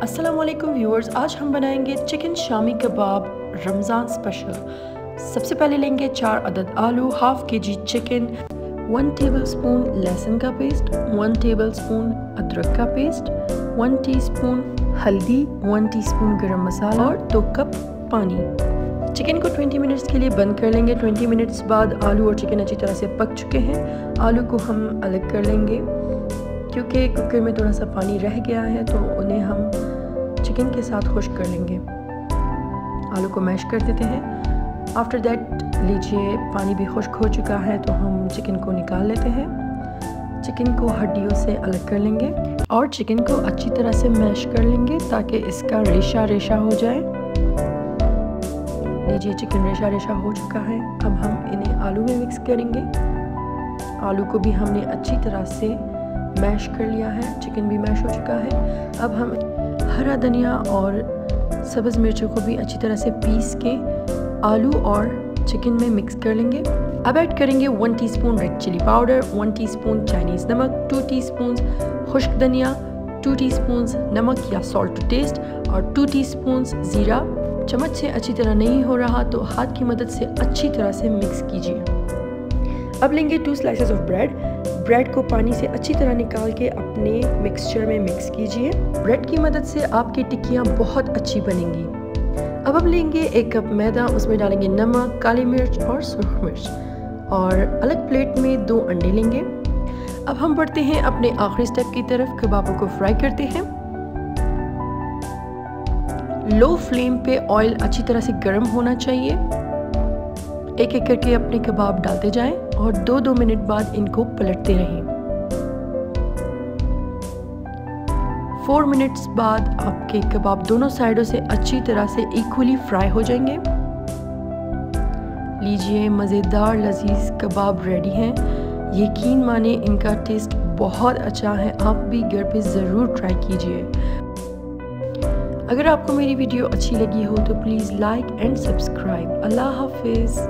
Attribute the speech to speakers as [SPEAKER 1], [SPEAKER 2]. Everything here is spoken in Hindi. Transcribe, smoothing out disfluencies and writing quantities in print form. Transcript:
[SPEAKER 1] अस्सलामु अलैकुम व्यूअर्स, आज हम बनाएंगे चिकन शामी कबाब रमज़ान स्पेशल। सबसे पहले लेंगे 4 अदद आलू, हाफ kg चिकन, 1 टेबलस्पून लहसुन का पेस्ट, 1 टेबलस्पून अदरक का पेस्ट, 1 टीस्पून हल्दी, 1 टीस्पून गरम मसाला और 2 कप पानी। चिकन को 20 मिनट्स के लिए बंद कर लेंगे। 20 मिनट्स बाद आलू और चिकन अच्छी तरह से पक चुके हैं। आलू को हम अलग कर लेंगे क्योंकि कुकर में थोड़ा सा पानी रह गया है, तो उन्हें हम चिकन के साथ खुश्क कर लेंगे। आलू को मैश कर देते हैं। आफ्टर दैट लीजिए पानी भी खुश्क हो चुका है, तो हम चिकन को निकाल लेते हैं। चिकन को हड्डियों से अलग कर लेंगे और चिकन को अच्छी तरह से मैश कर लेंगे ताकि इसका रेशा रेशा हो जाए। लीजिए चिकन रेशा रेशा हो चुका है। अब हम इन्हें आलू में मिक्स करेंगे। आलू को भी हमने अच्छी तरह से मैश कर लिया है, चिकन भी मैश हो चुका है। अब हम हरा धनिया और सब्ज़ मिर्चों को भी अच्छी तरह से पीस के आलू और चिकन में मिक्स कर लेंगे। अब ऐड करेंगे 1 teaspoon red chilli powder, 1 teaspoon Chinese नमक, 2 टीस्पून खुश्क धनिया, 2 टीस्पून नमक या सॉल्ट टू टेस्ट और 2 टीस्पून ज़ीरा। चम्मच से अच्छी तरह नहीं हो रहा तो हाथ की मदद से अच्छी तरह से मिक्स कीजिए। अब लेंगे 2 स्लाइसेस ऑफ ब्रेड। ब्रेड को पानी से अच्छी तरह निकाल के अपने मिक्सचर में मिक्स कीजिए। ब्रेड की मदद से आपकी टिक्कियाँ बहुत अच्छी बनेंगी। अब हम लेंगे 1 कप मैदा, उसमें डालेंगे नमक, काली मिर्च और सुर्ख मिर्च और अलग प्लेट में 2 अंडे लेंगे। अब हम बढ़ते हैं अपने आखिरी स्टेप की तरफ। कबाबों को फ्राई करते हैं। लो फ्लेम पे ऑयल अच्छी तरह से गर्म होना चाहिए। एक एक करके अपने कबाब डालते जाएं और 2-2 मिनट बाद इनको पलटते रहें। 4 मिनट्स बाद आपके कबाब दोनों साइडों से अच्छी तरह से इक्वली फ्राई हो जाएंगे। लीजिए मज़ेदार लजीज कबाब रेडी हैं। यकीन माने इनका टेस्ट बहुत अच्छा है। आप भी घर पे ज़रूर ट्राई कीजिए। अगर आपको मेरी वीडियो अच्छी लगी हो तो प्लीज़ लाइक एंड सब्सक्राइब। अल्लाह हाफिज़।